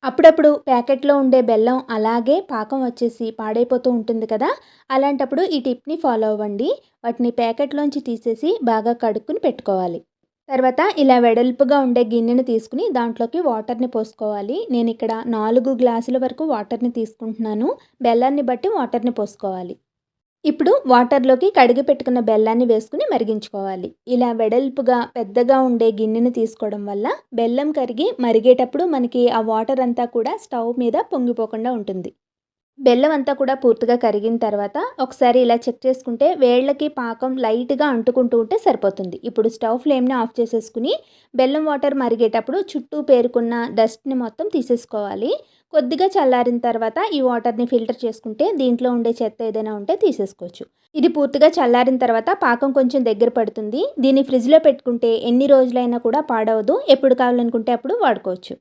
అప్పుడప్పుడు ప్యాకెట్‌లో ఉండే బెల్లం అలాగే పాకం వచ్చేసి పాడైపోతూ ఉంటుంది కదా! అలాంటప్పుడు ఈ టిప్‌ని ఫాలో అవ్వండి. వాటిని ప్యాకెట్‌లోంచి తీసేసి బాగా కడుక్కొని పెట్టుకోవాలి. తర్వాత ఇలా వెడల్పుగా ఉండే గిన్నెని తీసుకొని దాంట్లోకి వాటర్‌ని పోసుకోవాలి. నేనిక్కడ 4 గ్లాసుల వరకు వాటర్‌ని తీసుకుంటున్నాను. బెల్లాన్ని బట్టి వాటర్‌ని పోసుకోవాలి. ఇప్పుడు వాటర్‌లోకి కడిగి పెట్టుకున్న బెల్లాన్ని వేసుకొని మరిగించుకోవాలి. ఇలా వెడల్పుగా, పెద్దగా ఉండే గిన్నెని తీసుకోవడం వల్ల బెల్లం కరిగి మరిగేటప్పుడు మనకి ఆ వాటర్ అంతా కూడా స్టవ్ మీద పొంగిపోకుండా ఉంటుంది. బెల్లం అంతా కూడా పూర్తిగా కరిగిన తర్వాత ఒకసారి ఇలా చెక్ చేసుకుంటే వేళ్ళకి పాకం లైట్‌గా అంటుకుంటూ ఉంటే సరిపోతుంది. ఇప్పుడు స్టవ్ ఫ్లేమ్‌ని ఆఫ్ చేసేసుకుని బెల్లం వాటర్ మరిగేటప్పుడు చుట్టూ పేరుకున్న డస్ట్‌ని మొత్తం తీసేసుకోవాలి. కొద్దిగా చల్లారిన తర్వాత ఈ వాటర్‌ని ఫిల్టర్ చేసుకుంటే దీంట్లో ఉండే చెత్త ఏదైనా ఉంటే తీసేసుకోవచ్చు. ఇది పూర్తిగా చల్లారిన తర్వాత పాకం కొంచెం దగ్గర పడుతుంది. దీన్ని ఫ్రిడ్జ్‌లో పెట్టుకుంటే ఎన్ని రోజులైనా కూడా పాడవదు. ఎప్పుడు కావాలనుకుంటే అప్పుడు వాడుకోవచ్చు.